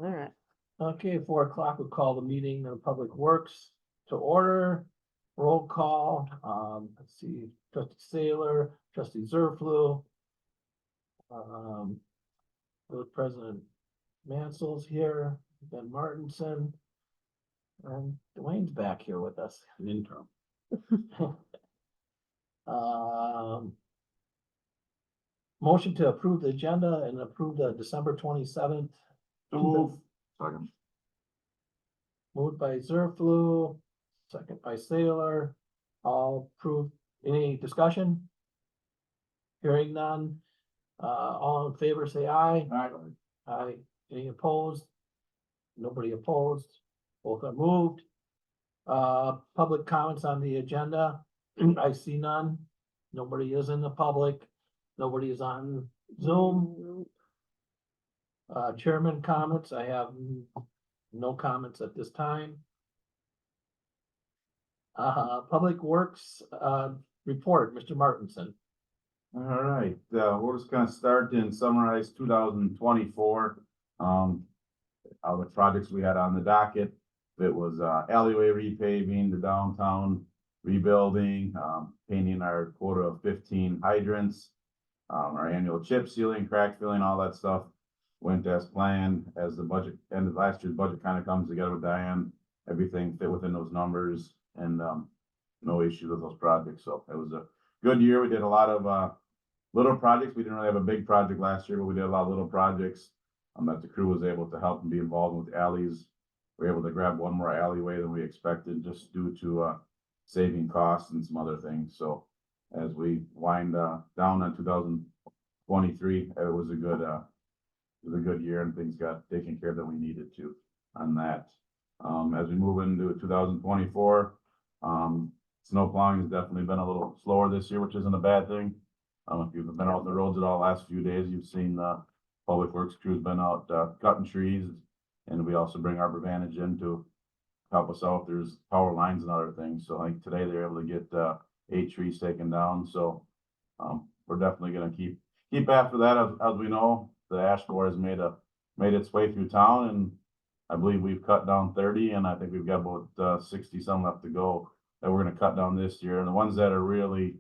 All right. Okay, 4 o'clock, we'll call the meeting of Public Works to order. Roll call, let's see, trustee Saylor, trustee Zerflu. The president Mansell's here, Ben Martinson. And Dwayne's back here with us, an interim. Motion to approve the agenda and approve the December 27th. Second. Moved by Zerflu, second by Saylor, all approved. Any discussion? Hearing none. All in favor, say aye. Aye. Aye. Any opposed? Nobody opposed. Both are moved. Public comments on the agenda. I see none. Nobody is in the public. Nobody is on Zoom. Chairman comments. I have no comments at this time. Public Works, report, Mr. Martinson. All right, we're just gonna start and summarize 2024. All the projects we had on the docket. It was alleyway repaving, the downtown rebuilding, painting our quota of 15 hydrants, our annual chip sealing, crack filling, all that stuff went as planned. As the budget, end of last year's budget kind of comes together with Diane, everything fit within those numbers, and no issues with those projects. So it was a good year. We did a lot of little projects. We didn't really have a big project last year, but we did a lot of little projects that the crew was able to help and be involved with alleys. We were able to grab one more alleyway than we expected, just due to saving costs and some other things. So as we wind down on 2023, it was a good year, and things got taken care of that we needed to on that. As we move into 2024, snow plowing has definitely been a little slower this year, which isn't a bad thing. If you've been out on the roads at all the last few days, you've seen the Public Works crew's been out cutting trees, and we also bring Arbor Vantage in to help us out. There's power lines and other things. So like today, they're able to get 8 trees taken down. So we're definitely going to keep after that. As we know, the ash borer has made its way through town, and I believe we've cut down 30, and I think we've got about 60 some left to go that we're going to cut down this year. And the ones that are really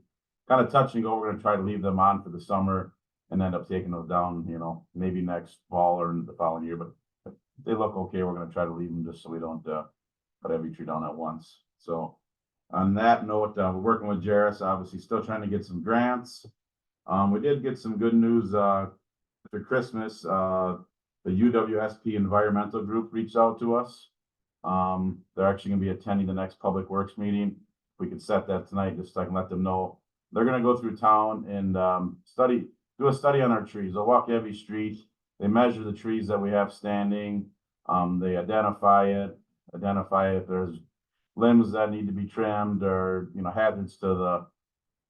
kind of touch and go, we're going to try to leave them on for the summer and end up taking those down, maybe next fall or the following year. But if they look okay, we're going to try to leave them just so we don't cut every tree down at once. So on that note, we're working with Jairus, obviously still trying to get some grants. We did get some good news for Christmas. The UWSP Environmental Group reached out to us. They're actually going to be attending the next Public Works meeting. If we could set that tonight, just so I can let them know. They're going to go through town and do a study on our trees. They'll walk every street. They measure the trees that we have standing. They identify if there's limbs that need to be trimmed, or hazards to the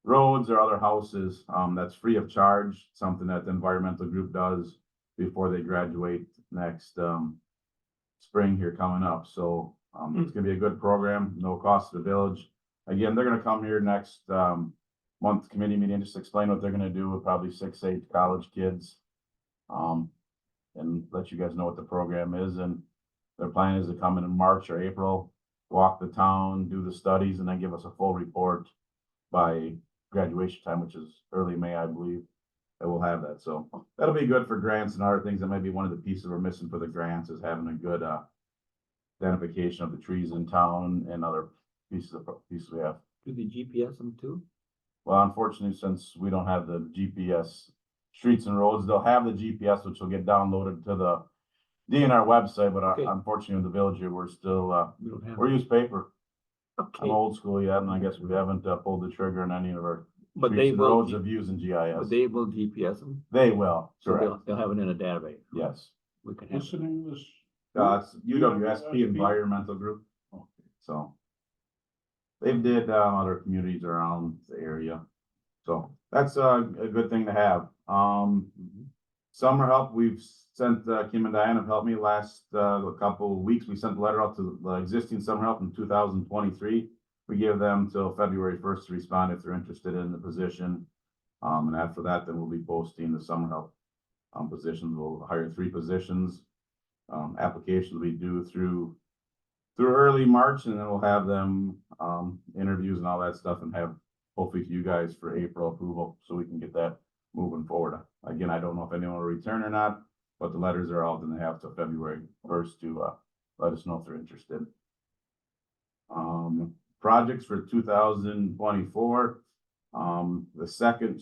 roads or other houses. That's free of charge, something that the environmental group does before they graduate next spring here coming up. So it's gonna be a good program, no cost to the village. Again, they're gonna come here next month committee meeting, just explain what they're gonna do with probably 6, 8 college kids, and let you guys know what the program is. And their plan is to come in March or April, walk the town, do the studies, and then give us a full report by graduation time, which is early May, I believe, that we'll have that. So that'll be good for grants and other things. That might be one of the pieces we're missing for the grants, is having a good identification of the trees in town and other pieces we have. Do the GPS them too? Well, unfortunately, since we don't have the GPS streets and roads, they'll have the GPS, which will get downloaded to the DNR website. But Okay. unfortunately, in the village here, we're still We don't have. we're use paper. Okay, I'm old school yet, and I guess we haven't pulled the trigger on any of our But streets they and will, roads of using GIS. but they will GPS them. They will, So correct, they'll have it in a database. yes. We can have. What's the name of this? It's UWSP Environmental Group, so. They did other communities around the area, so that's a good thing to have. Summer help, we've sent, Kim and Diane have helped me last a couple of weeks. We sent a letter out to the existing summer help in 2023. We gave them till February 1st to respond if they're interested in the position. And after that, then we'll be posting the summer help positions. We'll hire 3 positions. applications we do through early March, and then we'll have them, interviews and all that stuff, and have hopefully to you guys for April approval, so we can get that moving forward. Again, I don't know if anyone will return or not, but the letters are all gonna have till February 1st to, let us know if they're interested. Projects for 2024, the second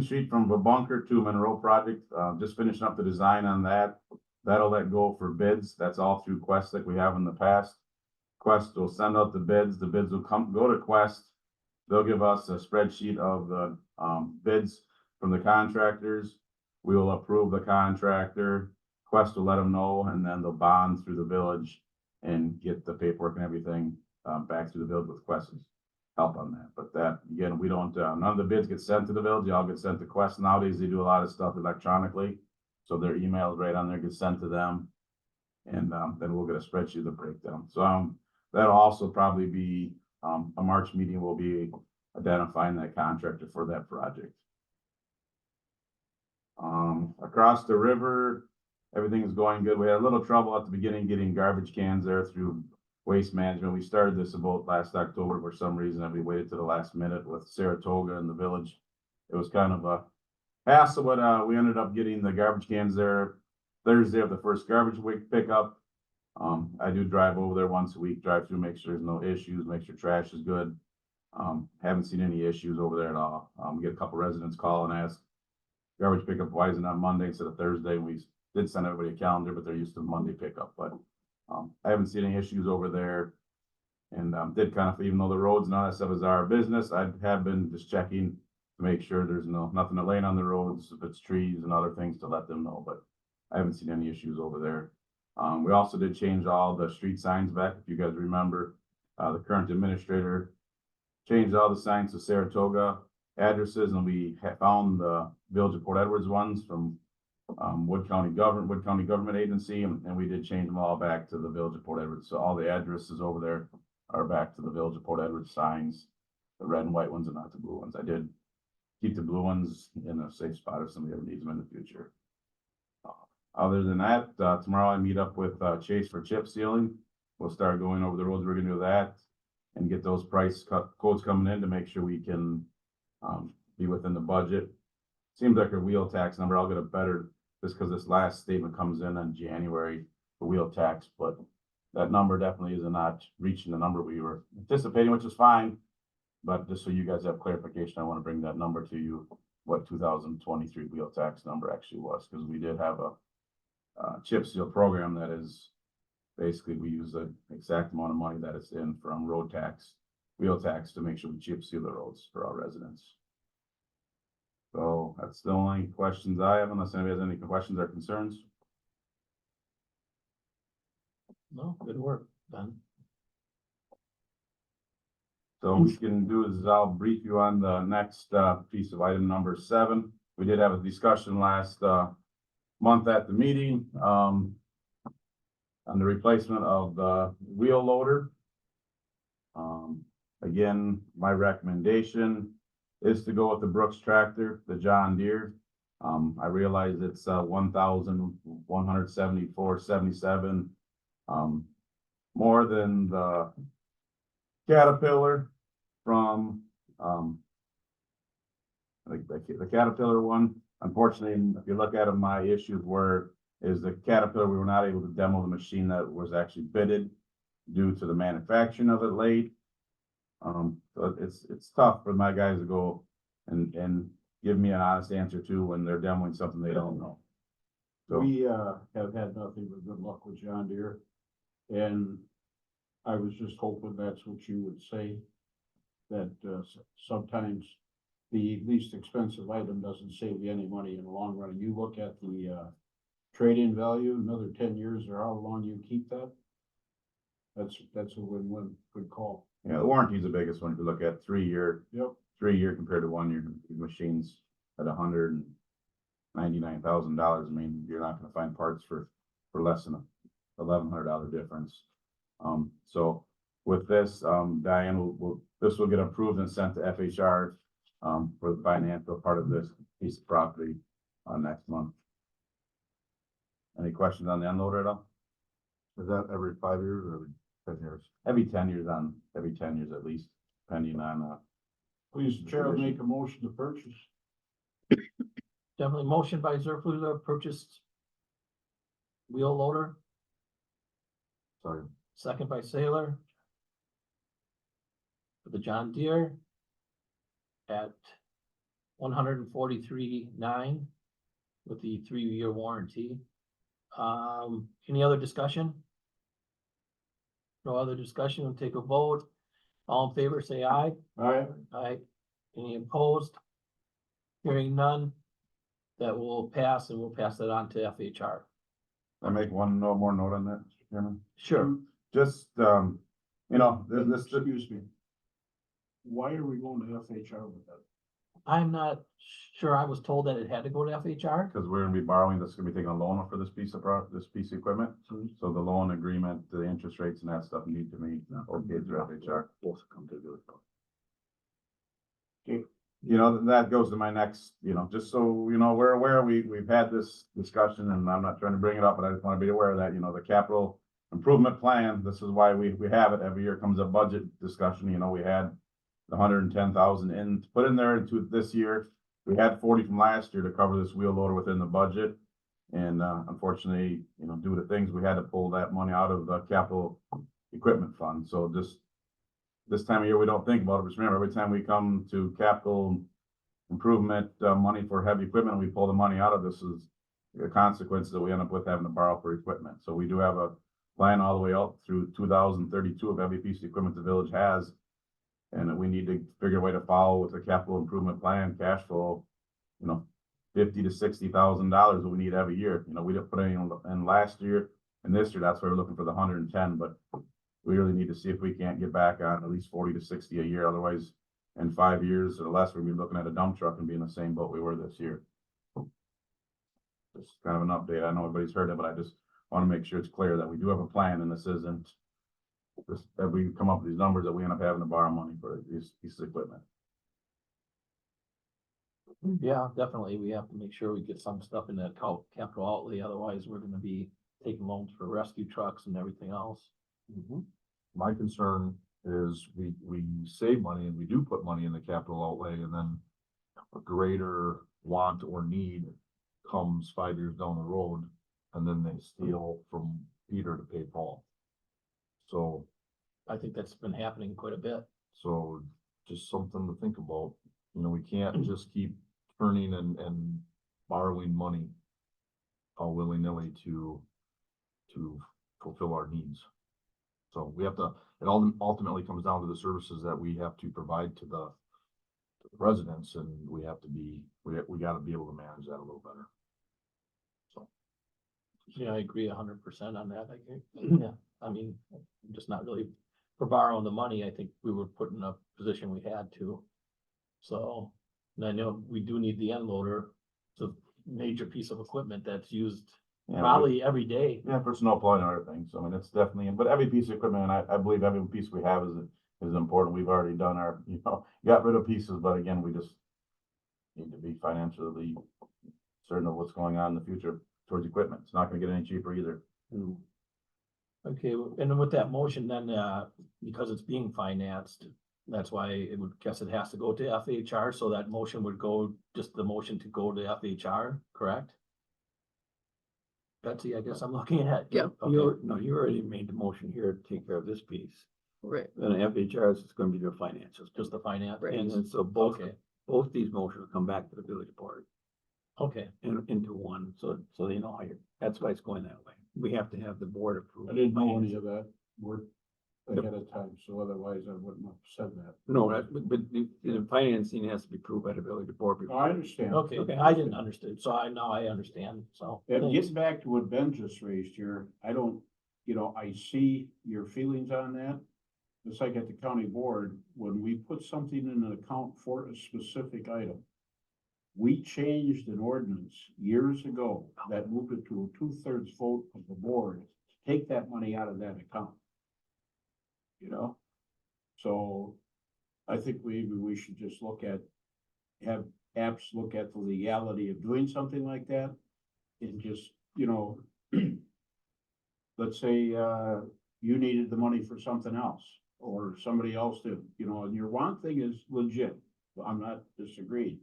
street from Babunker to Monroe project, just finishing up the design on that. That'll let go for bids. That's all through Quest like we have in the past. Quest will send out the bids will go to Quest. They'll give us a spreadsheet of the, bids from the contractors. We will approve the contractor. Quest will let them know, and then they'll bond through the village and get the paperwork and everything, back through the village with Quest's help on that. But that, again, we don't, none of the bids get sent to the village. They all get sent to Quest. Nowadays, they do a lot of stuff electronically. So their emails right on there get sent to them. And, then we'll get a spreadsheet of the breakdown. So, that'll also probably be, a March meeting. We'll be identifying that contractor for that project. Across the river, everything is going good. We had a little trouble at the beginning getting garbage cans there through Waste Management. We started this about last October for some reason, and we waited to the last minute with Saratoga and the village. It was kind of a hassle, but we ended up getting the garbage cans there Thursday of the first garbage week pickup. I do drive over there once a week, drive through, make sure there's no issues, make sure trash is good. Haven't seen any issues over there at all. We get a couple residents call and ask, garbage pickup, why is it not Monday instead of Thursday? We did send everybody a calendar, but they're used to Monday pickup, but I haven't seen any issues over there. And did kind of, even though the roads and all that stuff is our business, I have been just checking to make sure there's nothing laying on the roads, if it's trees and other things, to let them know, but I haven't seen any issues over there. We also did change all the street signs back. If you guys remember, the current administrator changed all the signs to Saratoga addresses, and we found the Village of Port Edwards ones from Wood County Government Agency, and we did change them all back to the Village of Port Edwards. So all the addresses over there are back to the Village of Port Edwards signs, the red and white ones and not the blue ones. I did keep the blue ones in a safe spot if somebody ever needs them in the future. Other than that, tomorrow I meet up with Chase for chip sealing. We'll start going over the roads we're gonna do that and get those price quotes coming in to make sure we can be within the budget. Seems like a wheel tax number, I'll get a better, just because this last statement comes in January for wheel tax, but that number definitely is not reaching the number we were anticipating, which is fine. But just so you guys have clarification, I want to bring that number to you, what 2023 wheel tax number actually was, because we did have a chip seal program that is basically, we use the exact amount of money that it's in from road tax, wheel tax, to make sure we chip seal the roads for our residents. So that's the only questions I have, unless anybody has any questions or concerns. No, good work, Ben. So what we can do is I'll brief you on the next piece of item number 7. We did have a discussion last month at the meeting on the replacement of the wheel loader. Again, my recommendation is to go with the Brooks tractor, the John Deere. I realize it's $1,174.77 more than the Caterpillar from the Caterpillar one. Unfortunately, if you look at it, my issues is the Caterpillar, we were not able to demo the machine that was actually bidded due to the manufacturing of it late. So it's tough for my guys to go and give me an honest answer to when they're demoing something they don't know. So We have had nothing but good luck with John Deere, and I was just hoping that's what you would say. That sometimes the least expensive item doesn't save you any money in the long run. You look at the trade-in value, another 10 years or how long you keep that. That's a win-win, good call. yeah, the warranty is the biggest one. If you look at 3-year, Yep. 3-year compared to 1 year, machines at $199,000. I mean, you're not going to find parts for less than $1,100 difference. So with this, Diane this will get approved and sent to FHR for the financial part of this piece of property next month. Any questions on the unloader at all? Is that every 5 years or every 10 years? Every 10 years at least, depending on, Please, the chair will make a motion to purchase. Definitely motion by Zerfluda, purchased wheel loader, Sorry. second by Sailor. For the John Deere at 143,900 with the 3-year warranty. Any other discussion? No other discussion, we'll take a vote. All in favor, say aye. Aye. Aye. Any opposed? Hearing none. That will pass and we'll pass that on to FHR. I make one more note on that, Mr. Chairman. Sure. Just, Excuse me. Why are we going to FHR with that? I'm not sure, I was told that it had to go to FHR. because we're gonna be borrowing, this is gonna be taking a loan for this piece of this piece of equipment. So the loan agreement, the interest rates and that stuff need to be okay through FHR. Both come to the village board. You know, that goes to my next, just so, we're aware, we've had this discussion and I'm not trying to bring it up, but I just wanna be aware of that, the capital improvement plan, this is why we have it. Every year comes a budget discussion, we had the 110,000 put in there into this year. We had 40 from last year to cover this wheel loader within the budget. And, unfortunately, due to things, we had to pull that money out of the capital equipment fund. So just this time of year, we don't think about it. Just remember, every time we come to capital improvement, money for heavy equipment, we pull the money out of this is a consequence that we end up with having to borrow for equipment. So we do have a plan all the way out through 2032 of every piece of equipment the village has. And we need to figure a way to follow with the capital improvement plan, cash flow, $50,000 to $60,000 that we need every year. We didn't put any in last year and this year, that's why we're looking for the 110, but we really need to see if we can't get back on at least 40 to 60 a year. Otherwise, in 5 years or less, we'll be looking at a dump truck and be in the same boat we were this year. Just kind of an update. I know everybody's heard it, but I just want to make sure it's clear that we do have a plan and this isn't just that we come up with these numbers that we end up having to borrow money for these pieces of equipment. Yeah, definitely. We have to make sure we get some stuff in that capital outlay, otherwise we're gonna be taking loans for rescue trucks and everything else. My concern is we save money and we do put money in the capital outlay and then a greater want or need comes 5 years down the road and then they steal from Peter to pay Paul. So, I think that's been happening quite a bit. so just something to think about. We can't just keep turning and borrowing money all willy-nilly to fulfill our needs. So we have to, it ultimately comes down to the services that we have to provide to the residents, and we have to be, we gotta be able to manage that a little better. So, Yeah, I agree 100% on that. Yeah, I mean, just not really for borrowing the money. I think we were put in a position we had to. So, and I know we do need the end loader. It's a major piece of equipment that's used Yeah, probably every day. Yeah, for snow plowing and other things. It's definitely, but every piece of equipment, and I believe every piece we have is important. We've already done our, got rid of pieces, but again, we just need to be financially certain of what's going on in the future towards equipment. It's not gonna get any cheaper either. Okay, and then with that motion, then, because it's being financed, that's why it would, guess it has to go to FHR, so that motion would go, just the motion to go to FHR, correct? Betsy, I guess I'm looking at. Yep. Okay. You already made the motion here to take care of this piece. Right, Then FHR is gonna be the finances. Just the finance. Right. And then so both, Okay, both these motions will come back to the village board okay, into one, so they know how you're, that's why it's going that way. We have to have the board approve. I didn't know any of that work ahead of time, so otherwise I wouldn't have said that. No, but the financing has to be approved by the village board. Oh, I understand. okay, I didn't understand, so now I understand, so. And thanks. getting back to what Ben just raised here, I don't, I see your feelings on that. It's like at the county board, when we put something in an account for a specific item. We changed an ordinance years ago that moved it to a 2/3 vote of the board to take that money out of that account. So I think maybe we should just have apps look at the legality of doing something like that. And just, let's say, you needed the money for something else, or somebody else did, you know, and your want thing is legit. I'm not disagreeing,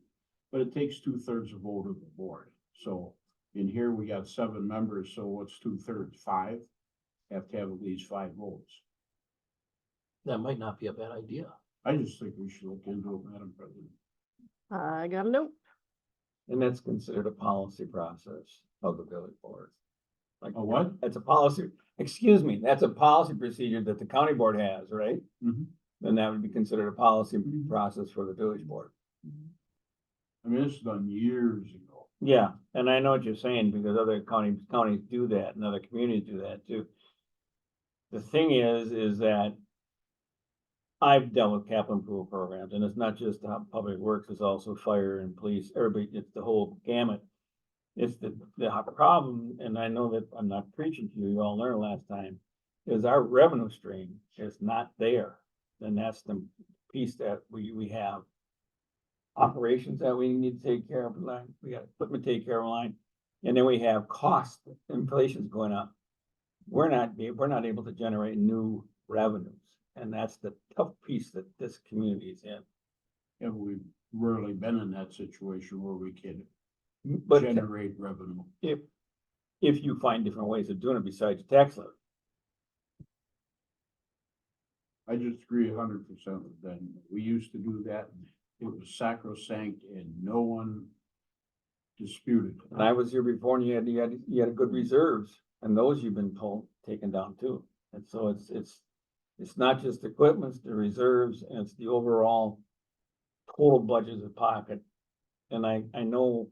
but it takes 2/3 of vote of the board. So in here, we got 7 members, so what's 2/3? 5? Have to have at least 5 votes. That might not be a bad idea. I just think we should look into it, Madam President. I got a note. And that's considered a policy process of the village board. Like, A what? That's a policy, excuse me, that's a policy procedure that the county board has, right? Mhm. Then that would be considered a policy process for the village board. I mean, this was done years ago. Yeah, and I know what you're saying, because other counties do that, and other communities do that too. The thing is that I've dealt with capital improvement programs, and it's not just public works, it's also fire and police, everybody, it's the whole gamut. It's the problem, and I know that I'm not preaching to you, you all learned last time, is our revenue stream is not there. And that's the piece that we have. Operations that we need to take care of, line, we got equipment to take care of line, and then we have cost, inflation's going up. We're not able to generate new revenues, and that's the tough piece that this community is in. And we've rarely been in that situation where we can But generate revenue. if you find different ways of doing it besides tax levy. I just agree 100% with that. We used to do that. It was sacrosanct and no one disputed it. And I was here before, and you had a good reserves, and those you've been told, taken down too. And so it's not just equipment, it's the reserves, and it's the overall total budget of the pocket. And I know,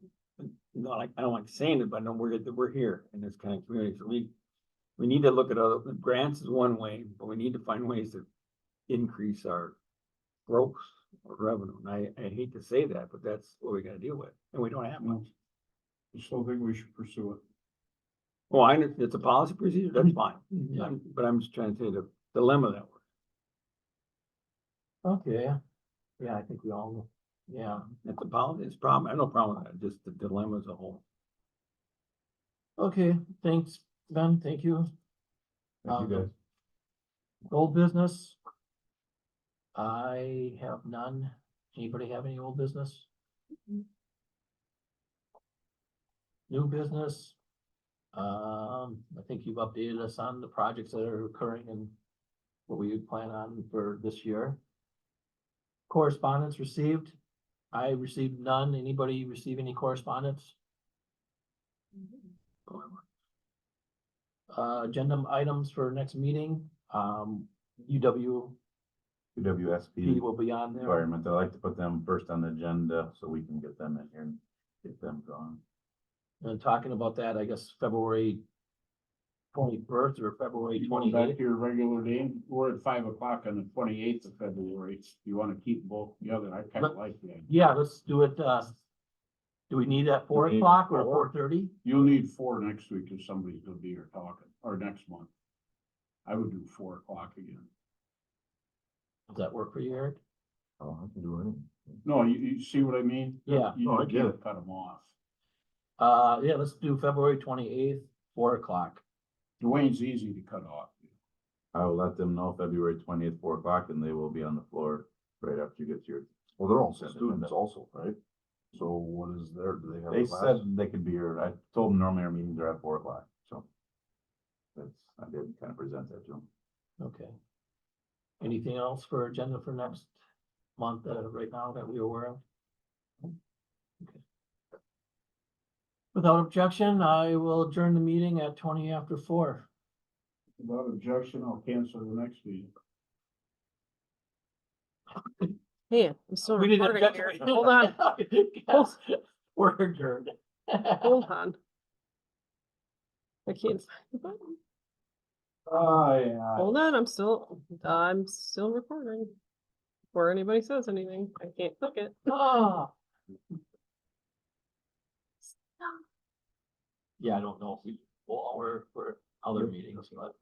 not like, I don't like saying it, but I know we're here in this kind of community, so we need to look at other, grants is one way, but we need to find ways to increase our gross revenue. And I hate to say that, but that's what we gotta deal with, and we don't have much. I still think we should pursue it. Well, I know it's a policy procedure, that's fine, but I'm just trying to say the dilemma that we're. Okay, yeah, I think we all, know. Yeah, It's a policy, it's a problem, I have no problem with that, just the dilemma as a whole. okay, thanks, Ben, thank you. Thank you, guys. Old business? I have none. Anybody have any old business? New business? I think you've updated us on the projects that are occurring and what we plan on for this year. Correspondence received? I received none. Anybody receive any correspondence? Agenda items for next meeting, UWP WSP will be on there. environment, I like to put them first on the agenda so we can get them in here and get them going. And talking about that, I guess February 21st or February You going back 28th. to your regular day? We're at 5 o'clock on the 28th of February. You want to keep both together? I kind of like that. Yeah, let's do it, do we need at 4 We need o'clock or 4. 4:30? You'll need 4 next week if somebody's gonna be here talking, or next month. I would do 4 o'clock again. Does that work for you, Eric? Oh, I can do anything. No, you see what I mean? Yeah. You No, I just get can't it. cut them off. Yeah, let's do February 28th, 4 o'clock. Dwayne's easy to cut off. I will let them know February 20th, 4 o'clock, and they will be on the floor right after you get your. Well, they're also Send it students in. also, right? So what is there? Do they have? They a class? said they could be here, I told them normally our meetings are at 4 o'clock, so. I did kind of present that to them. Okay. Anything else for agenda for next month, right now that we're aware of? Okay. Without objection, I will adjourn the meeting at 20 after 4. Without objection, I'll cancel the next meeting. Hey, I'm still We didn't recording object. here. Hold on, Yes, we're adjourned. hold on. I can't find the button. Oh, yeah. Hold on, I'm still recording. Before anybody says anything, I can't click it. Ah. Yeah, I don't know if we, well, we're other meetings, but.